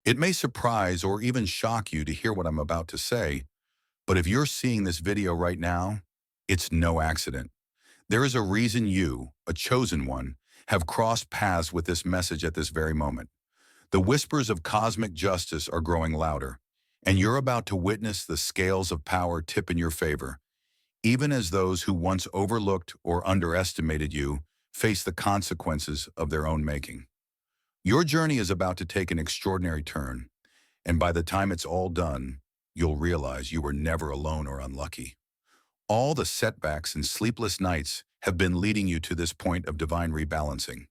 It may surprise or even shock you to hear what I'm about to say, but if you're seeing this video right now, it's no accident. There is a reason you, a chosen one, have crossed paths with this message at this very moment. The whispers of cosmic justice are growing louder, and you're about to witness the scales of power tip in your favor, even as those who once overlooked or underestimated you face the consequences of their own making. Your journey is about to take an extraordinary turn, and by the time it's all done, you'll realize you were never alone or unlucky. All the setbacks and sleepless nights have been leading you to this point of divine rebalancing.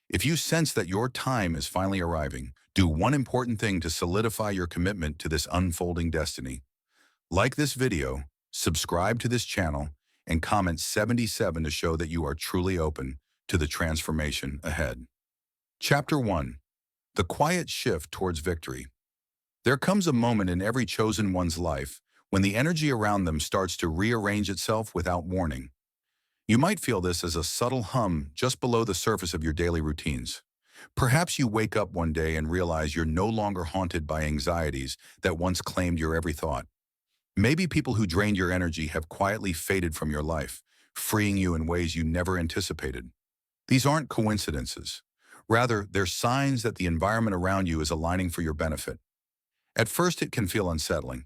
If you sense that your time is finally arriving, do one important thing to solidify your commitment to this unfolding destiny. Like this video, subscribe to this channel, and comment 77 to show that you are truly open to the transformation ahead. Chapter 1. The Quiet Shift Towards Victory. There comes a moment in every chosen one's life when the energy around them starts to rearrange itself without warning. You might feel this as a subtle hum just below the surface of your daily routines. Perhaps you wake up one day and realize you're no longer haunted by anxieties that once claimed your every thought. Maybe people who drained your energy have quietly faded from your life, freeing you in ways you never anticipated. These aren't coincidences. Rather, they're signs that the environment around you is aligning for your benefit. At first, it can feel unsettling.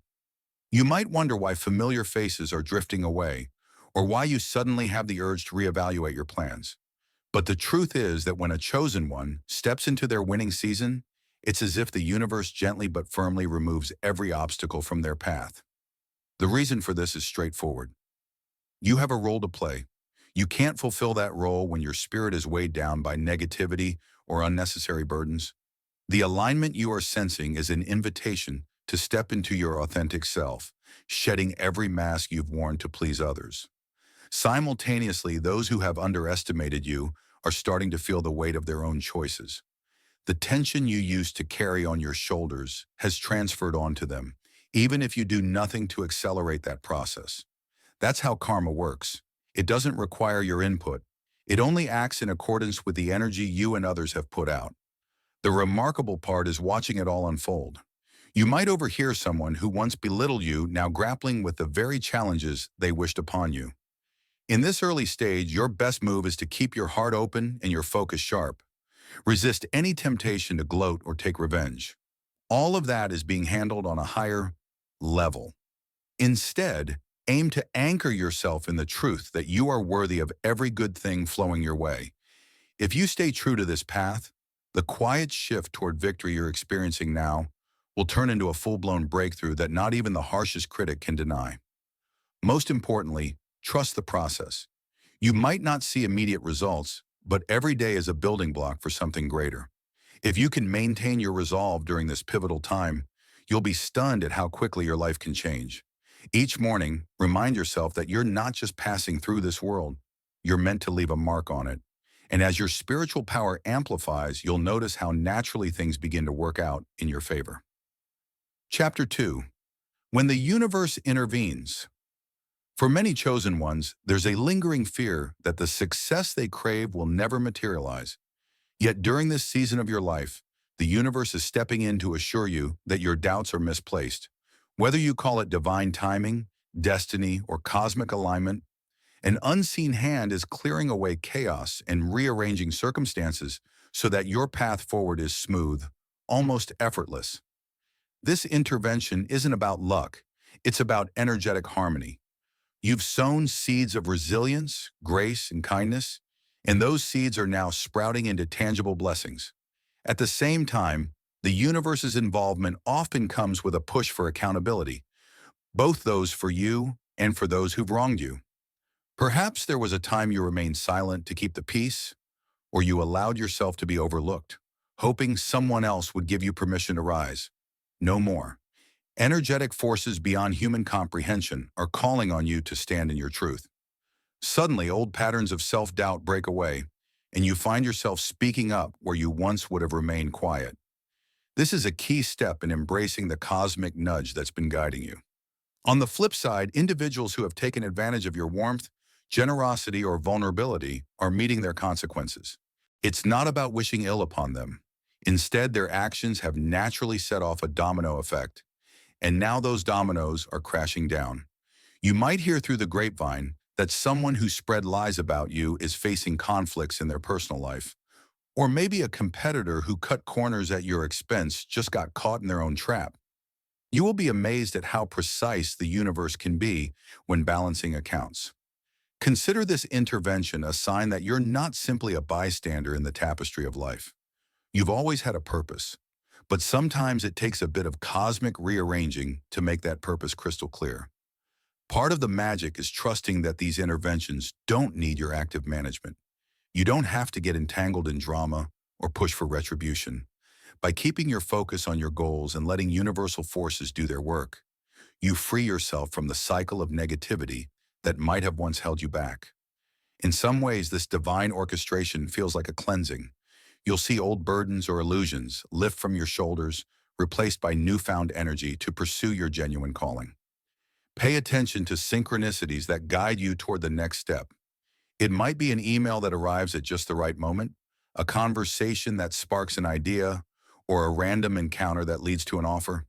You might wonder why familiar faces are drifting away, or why you suddenly have the urge to reevaluate your plans. But the truth is that when a chosen one steps into their winning season, it's as if the universe gently but firmly removes every obstacle from their path. The reason for this is straightforward. You have a role to play. You can't fulfill that role when your spirit is weighed down by negativity or unnecessary burdens. The alignment you are sensing is an invitation to step into your authentic self, shedding every mask you've worn to please others. Simultaneously, those who have underestimated you are starting to feel the weight of their own choices. The tension you used to carry on your shoulders has transferred onto them, even if you do nothing to accelerate that process. That's how karma works. It doesn't require your input. It only acts in accordance with the energy you and others have put out. The remarkable part is watching it all unfold. You might overhear someone who once belittled you now grappling with the very challenges they wished upon you. In this early stage, your best move is to keep your heart open and your focus sharp. Resist any temptation to gloat or take revenge. All of that is being handled on a higher level. Instead, aim to anchor yourself in the truth that you are worthy of every good thing flowing your way. If you stay true to this path, the quiet shift toward victory you're experiencing now will turn into a full-blown breakthrough that not even the harshest critic can deny. Most importantly, trust the process. You might not see immediate results, but every day is a building block for something greater. If you can maintain your resolve during this pivotal time, you'll be stunned at how quickly your life can change. Each morning, remind yourself that you're not just passing through this world, you're meant to leave a mark on it. And as your spiritual power amplifies, you'll notice how naturally things begin to work out in your favor. Chapter 2. When the universe intervenes. For many chosen ones, there's a lingering fear that the success they crave will never materialize. Yet during this season of your life, the universe is stepping in to assure you that your doubts are misplaced. Whether you call it divine timing, destiny, or cosmic alignment, an unseen hand is clearing away chaos and rearranging circumstances so that your path forward is smooth, almost effortless. This intervention isn't about luck, it's about energetic harmony. You've sown seeds of resilience, grace, and kindness, and those seeds are now sprouting into tangible blessings. At the same time, the universe's involvement often comes with a push for accountability, both those for you and for those who've wronged you. Perhaps there was a time you remained silent to keep the peace, or you allowed yourself to be overlooked, hoping someone else would give you permission to rise. No more. Energetic forces beyond human comprehension are calling on you to stand in your truth. Suddenly, old patterns of self-doubt break away, and you find yourself speaking up where you once would have remained quiet. This is a key step in embracing the cosmic nudge that's been guiding you. On the flip side, individuals who have taken advantage of your warmth, generosity, or vulnerability are meeting their consequences. It's not about wishing ill upon them. Instead, their actions have naturally set off a domino effect, and now those dominoes are crashing down. You might hear through the grapevine that someone who spread lies about you is facing conflicts in their personal life. Or maybe a competitor who cut corners at your expense just got caught in their own trap. You will be amazed at how precise the universe can be when balancing accounts. Consider this intervention a sign that you're not simply a bystander in the tapestry of life. You've always had a purpose, but sometimes it takes a bit of cosmic rearranging to make that purpose crystal clear. Part of the magic is trusting that these interventions don't need your active management. You don't have to get entangled in drama or push for retribution. By keeping your focus on your goals and letting universal forces do their work, you free yourself from the cycle of negativity that might have once held you back. In some ways, this divine orchestration feels like a cleansing. You'll see old burdens or illusions lift from your shoulders, replaced by newfound energy to pursue your genuine calling. Pay attention to synchronicities that guide you toward the next step. It might be an email that arrives at just the right moment, a conversation that sparks an idea, or a random encounter that leads to an offer.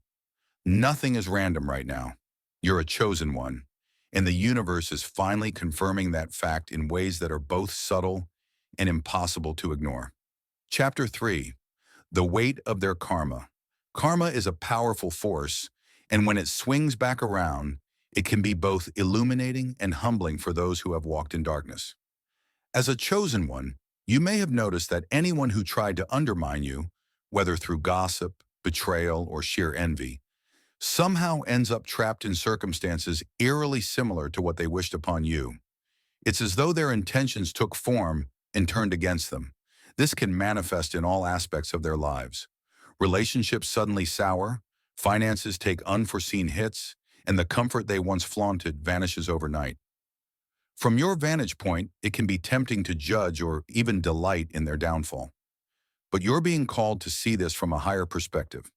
Nothing is random right now. You're a chosen one, and the universe is finally confirming that fact in ways that are both subtle and impossible to ignore. Chapter 3. The Weight of Their Karma. Karma is a powerful force, and when it swings back around, it can be both illuminating and humbling for those who have walked in darkness. As a chosen one, you may have noticed that anyone who tried to undermine you, whether through gossip, betrayal, or sheer envy, somehow ends up trapped in circumstances eerily similar to what they wished upon you. It's as though their intentions took form and turned against them. This can manifest in all aspects of their lives. Relationships suddenly sour, finances take unforeseen hits, and the comfort they once flaunted vanishes overnight. From your vantage point, it can be tempting to judge or even delight in their downfall. But you're being called to see this from a higher perspective.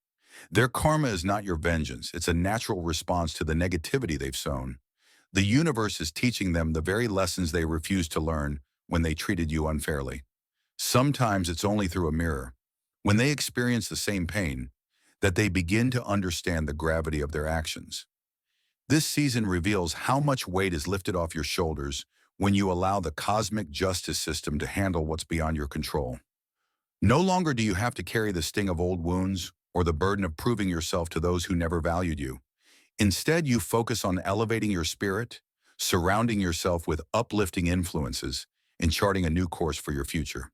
Their karma is not your vengeance. It's a natural response to the negativity they've sown. The universe is teaching them the very lessons they refused to learn when they treated you unfairly. Sometimes it's only through a mirror, when they experience the same pain, that they begin to understand the gravity of their actions. This season reveals how much weight is lifted off your shoulders when you allow the cosmic justice system to handle what's beyond your control. No longer do you have to carry the sting of old wounds or the burden of proving yourself to those who never valued you. Instead, you focus on elevating your spirit, surrounding yourself with uplifting influences, and charting a new course for your future.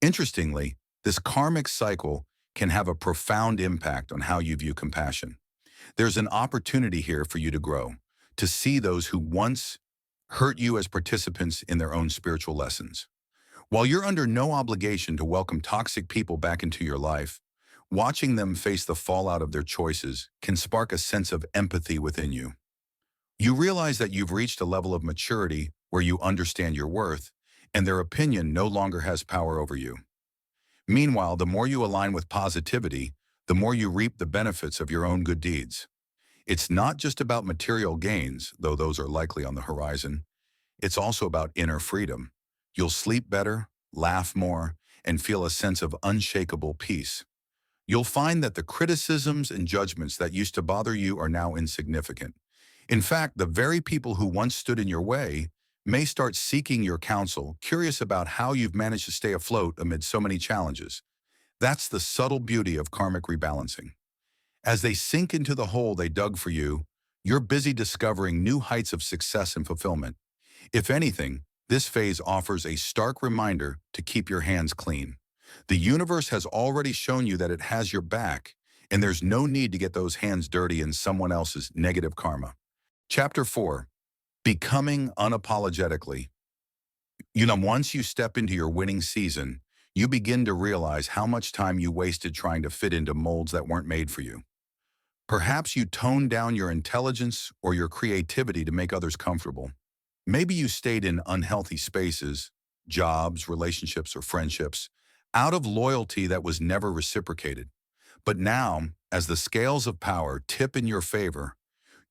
Interestingly, this karmic cycle can have a profound impact on how you view compassion. There's an opportunity here for you to grow, to see those who once hurt you as participants in their own spiritual lessons. While you're under no obligation to welcome toxic people back into your life, watching them face the fallout of their choices can spark a sense of empathy within you. You realize that you've reached a level of maturity where you understand your worth, and their opinion no longer has power over you. Meanwhile, the more you align with positivity, the more you reap the benefits of your own good deeds. It's not just about material gains, though those are likely on the horizon. It's also about inner freedom. You'll sleep better, laugh more, and feel a sense of unshakable peace. You'll find that the criticisms and judgments that used to bother you are now insignificant. In fact, the very people who once stood in your way may start seeking your counsel, curious about how you've managed to stay afloat amid so many challenges. That's the subtle beauty of karmic rebalancing. As they sink into the hole they dug for you, you're busy discovering new heights of success and fulfillment. If anything, this phase offers a stark reminder to keep your hands clean. The universe has already shown you that it has your back, and there's no need to get those hands dirty in someone else's negative karma. Chapter 4. Becoming unapologetically. Once you step into your winning season, you begin to realize how much time you wasted trying to fit into molds that weren't made for you. Perhaps you toned down your intelligence or your creativity to make others comfortable. Maybe you stayed in unhealthy spaces, jobs, relationships, or friendships, out of loyalty that was never reciprocated. But now, as the scales of power tip in your favor,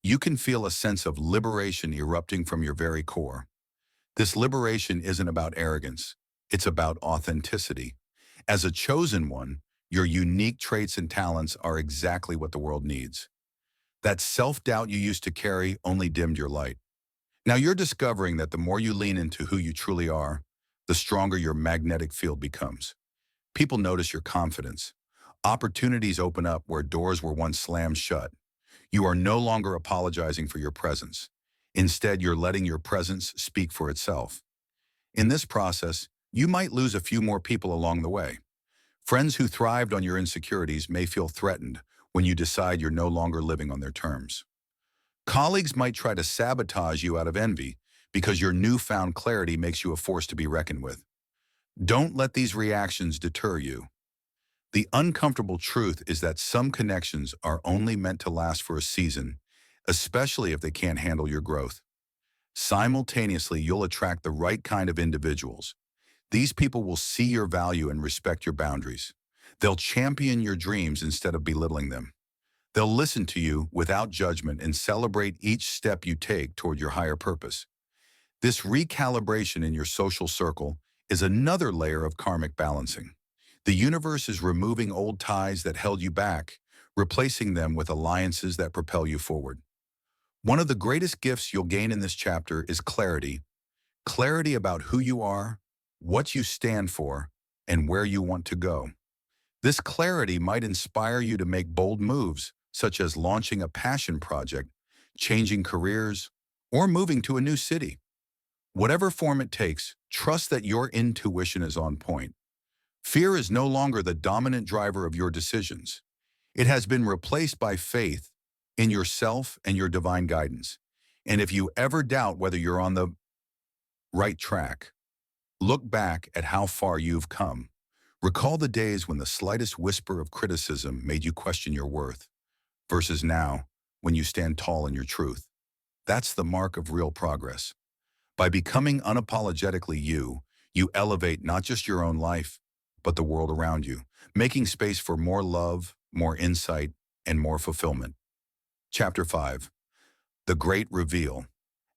you can feel a sense of liberation erupting from your very core. This liberation isn't about arrogance. It's about authenticity. As a chosen one, Your unique traits and talents are exactly what the world needs. That self-doubt you used to carry only dimmed your light. Now you're discovering that the more you lean into who you truly are, the stronger your magnetic field becomes. People notice your confidence. Opportunities open up where doors were once slammed shut. You are no longer apologizing for your presence. Instead, you're letting your presence speak for itself. In this process, you might lose a few more people along the way. Friends who thrived on your insecurities may feel threatened when you decide you're no longer living on their terms. Colleagues might try to sabotage you out of envy because your newfound clarity makes you a force to be reckoned with. Don't let these reactions deter you. The uncomfortable truth is that some connections are only meant to last for a season, especially if they can't handle your growth. Simultaneously, you'll attract the right kind of individuals. These people will see your value and respect your boundaries. They'll champion your dreams instead of belittling them. They'll listen to you without judgment and celebrate each step you take toward your higher purpose. This recalibration in your social circle is another layer of karmic balancing. The universe is removing old ties that held you back, replacing them with alliances that propel you forward. One of the greatest gifts you'll gain in this chapter is clarity. Clarity about who you are, what you stand for, and where you want to go. This clarity might inspire you to make bold moves, such as launching a passion project, changing careers, or moving to a new city. Whatever form it takes, trust that your intuition is on point. Fear is no longer the dominant driver of your decisions. It has been replaced by faith in yourself and your divine guidance. And if you ever doubt whether you're on the right track, look back at how far you've come. Recall the days when the slightest whisper of criticism made you question your worth, versus now, when you stand tall in your truth. That's the mark of real progress. By becoming unapologetically you, you elevate not just your own life, but the world around you, making space for more love, more insight, and more fulfillment. Chapter 5. The Great Reveal.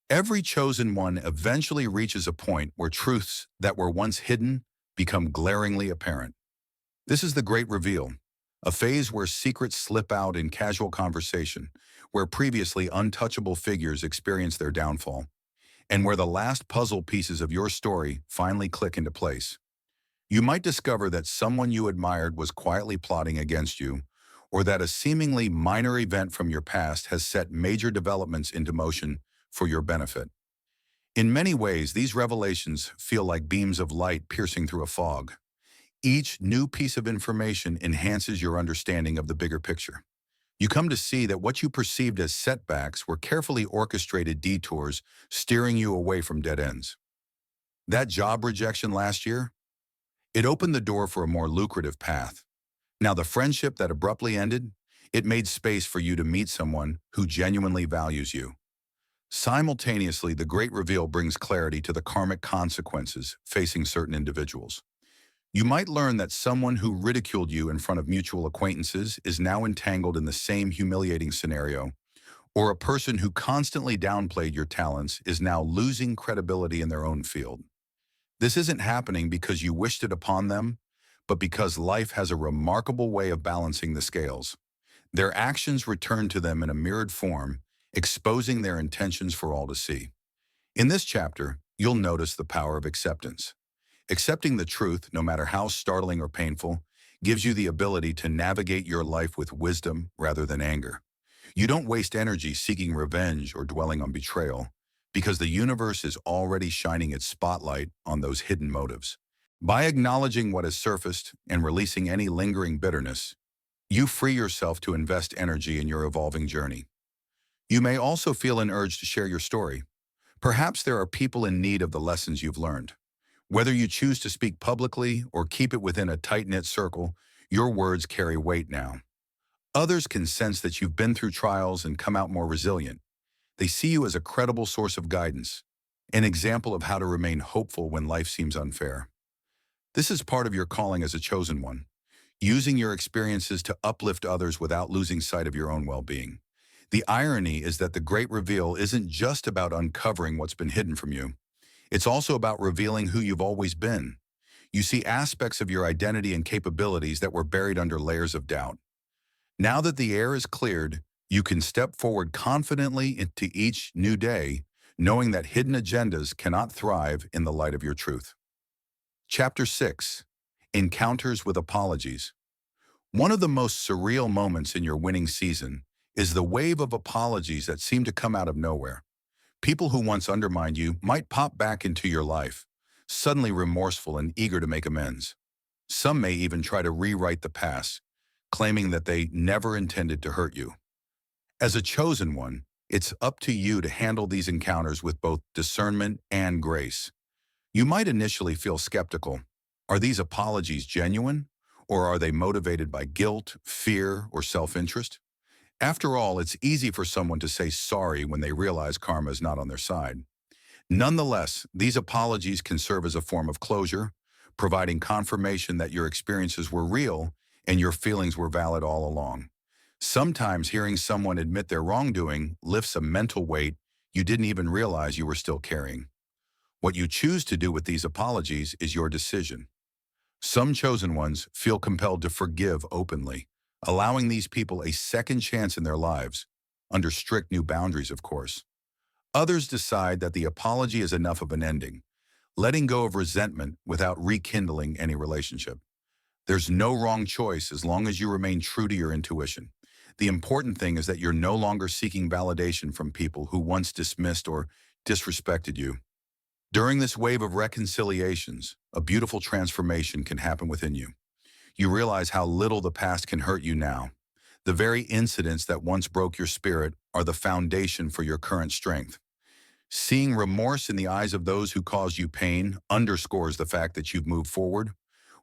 Every chosen one eventually reaches a point where truths that were once hidden become glaringly apparent. This is the Great Reveal, a phase where secrets slip out in casual conversation, where previously untouchable figures experience their downfall, and where the last puzzle pieces of your story finally click into place. You might discover that someone you admired was quietly plotting against you, or that a seemingly minor event from your past has set major developments into motion for your benefit. In many ways, these revelations feel like beams of light piercing through a fog. Each new piece of information enhances your understanding of the bigger picture. You come to see that what you perceived as setbacks were carefully orchestrated detours steering you away from dead ends. That job rejection last year? It opened the door for a more lucrative path. Now, the friendship that abruptly ended, it made space for you to meet someone who genuinely values you. Simultaneously, the Great Reveal brings clarity to the karmic consequences facing certain individuals. You might learn that someone who ridiculed you in front of mutual acquaintances is now entangled in the same humiliating scenario, or a person who constantly downplayed your talents is now losing credibility in their own field. This isn't happening because you wished it upon them, but because life has a remarkable way of balancing the scales. Their actions return to them in a mirrored form, exposing their intentions for all to see. In this chapter, you'll notice the power of acceptance. Accepting the truth, no matter how startling or painful, gives you the ability to navigate your life with wisdom rather than anger. You don't waste energy seeking revenge or dwelling on betrayal, because the universe is already shining its spotlight on those hidden motives. By acknowledging what has surfaced and releasing any lingering bitterness, you free yourself to invest energy in your evolving journey. You may also feel an urge to share your story. Perhaps there are people in need of the lessons you've learned. Whether you choose to speak publicly or keep it within a tight-knit circle, your words carry weight now. Others can sense that you've been through trials and come out more resilient. They see you as a credible source of guidance, an example of how to remain hopeful when life seems unfair. This is part of your calling as a chosen one, using your experiences to uplift others without losing sight of your own well-being. The irony is that the Great Reveal isn't just about uncovering what's been hidden from you. It's also about revealing who you've always been. You see aspects of your identity and capabilities that were buried under layers of doubt. Now that the air is cleared, you can step forward confidently into each new day, knowing that hidden agendas cannot thrive in the light of your truth. Chapter 6. Encounters with Apologies. One of the most surreal moments in your winning season is the wave of apologies that seem to come out of nowhere. People who once undermined you might pop back into your life, suddenly remorseful and eager to make amends. Some may even try to rewrite the past, claiming that they never intended to hurt you. As a chosen one, it's up to you to handle these encounters with both discernment and grace. You might initially feel skeptical. Are these apologies genuine, or are they motivated by guilt, fear, or self-interest? After all, it's easy for someone to say sorry when they realize karma is not on their side. Nonetheless, these apologies can serve as a form of closure, providing confirmation that your experiences were real and your feelings were valid all along. Sometimes hearing someone admit their wrongdoing lifts a mental weight you didn't even realize you were still carrying. What you choose to do with these apologies is your decision. Some chosen ones feel compelled to forgive openly, allowing these people a second chance in their lives, under strict new boundaries, of course. Others decide that the apology is enough of an ending, letting go of resentment without rekindling any relationship. There's no wrong choice as long as you remain true to your intuition. The important thing is that you're no longer seeking validation from people who once dismissed or disrespected you. During this wave of reconciliations, a beautiful transformation can happen within you. You realize how little the past can hurt you now. The very incidents that once broke your spirit are the foundation for your current strength. Seeing remorse in the eyes of those who caused you pain underscores the fact that you've moved forward.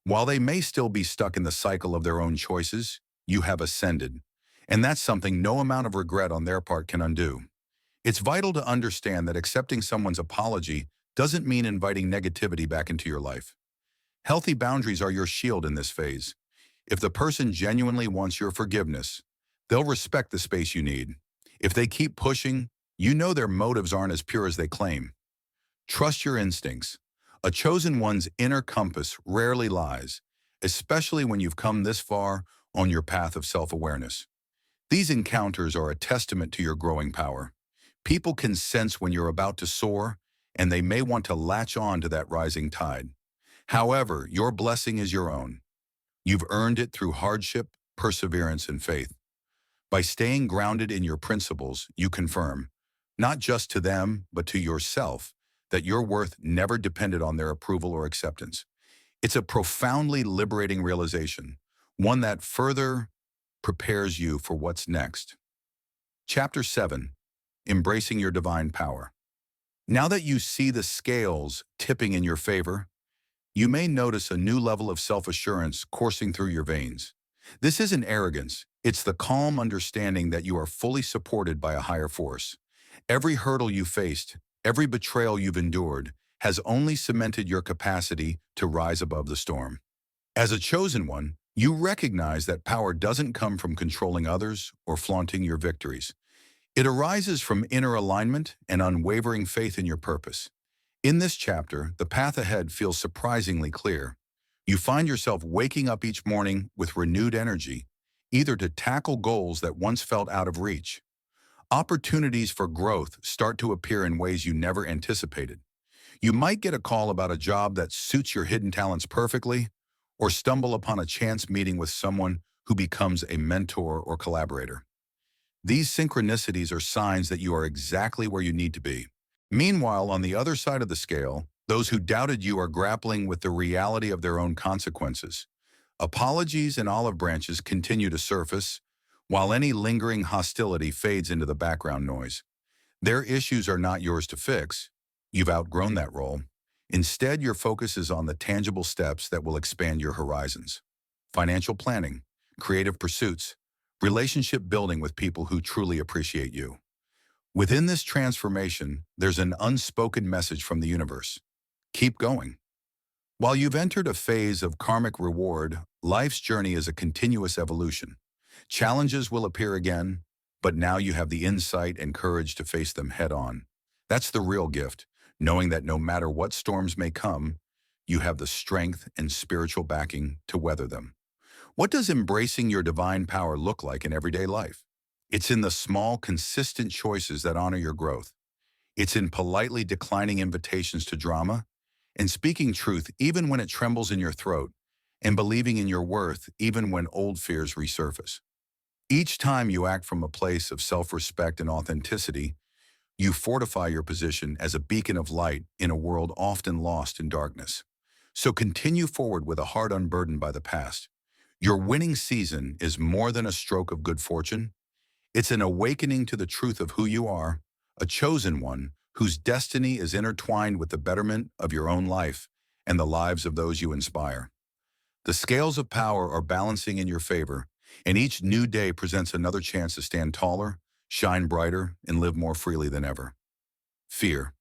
While they may still be stuck in the cycle of their own choices, you have ascended. And that's something no amount of regret on their part can undo. It's vital to understand that accepting someone's apology doesn't mean inviting negativity back into your life. Healthy boundaries are your shield in this phase. If the person genuinely wants your forgiveness, they'll respect the space you need. If they keep pushing, you know their motives aren't as pure as they claim. Trust your instincts. A chosen one's inner compass rarely lies, especially when you've come this far on your path of self-awareness. These encounters are a testament to your growing power. People can sense when you're about to soar, and they may want to latch on to that rising tide. However, your blessing is your own. You've earned it through hardship, perseverance, and faith. By staying grounded in your principles, you confirm, not just to them, but to yourself, that your worth never depended on their approval or acceptance. It's a profoundly liberating realization, one that further prepares you for what's next. Chapter 7. Embracing your divine power. Now that you see the scales tipping in your favor, you may notice a new level of self-assurance coursing through your veins. This isn't arrogance, it's the calm understanding that you are fully supported by a higher force. Every hurdle you faced, every betrayal you've endured, has only cemented your capacity to rise above the storm. As a chosen one, you recognize that power doesn't come from controlling others or flaunting your victories. It arises from inner alignment and unwavering faith in your purpose. In this chapter, the path ahead feels surprisingly clear. You find yourself waking up each morning with renewed energy, either to tackle goals that once felt out of reach. Opportunities for growth start to appear in ways you never anticipated. You might get a call about a job that suits your hidden talents perfectly, or stumble upon a chance meeting with someone who becomes a mentor or collaborator. These synchronicities are signs that you are exactly where you need to be. Meanwhile, on the other side of the scale, those who doubted you are grappling with the reality of their own consequences. Apologies and olive branches continue to surface, while any lingering hostility fades into the background noise. Their issues are not yours to fix. You've outgrown that role. Instead, your focus is on the tangible steps that will expand your horizons. Financial planning, creative pursuits, relationship building with people who truly appreciate you. Within this transformation, there's an unspoken message from the universe. Keep going. While you've entered a phase of karmic reward, life's journey is a continuous evolution. Challenges will appear again, but now you have the insight and courage to face them head on. That's the real gift, knowing that no matter what storms may come, you have the strength and spiritual backing to weather them. What does embracing your divine power look like in everyday life? It's in the small, consistent choices that honor your growth. It's in politely declining invitations to drama and speaking truth even when it trembles in your throat and believing in your worth even when old fears resurface. Each time you act from a place of self-respect and authenticity, you fortify your position as a beacon of light in a world often lost in darkness. So continue forward with a heart unburdened by the past. Your winning season is more than a stroke of good fortune. It's an awakening to the truth of who you are, a chosen one whose destiny is intertwined with the betterment of your own life and the lives of those you inspire. The scales of power are balancing in your favor, and each new day presents another chance to stand taller, shine brighter, and live more freely than ever. Fear.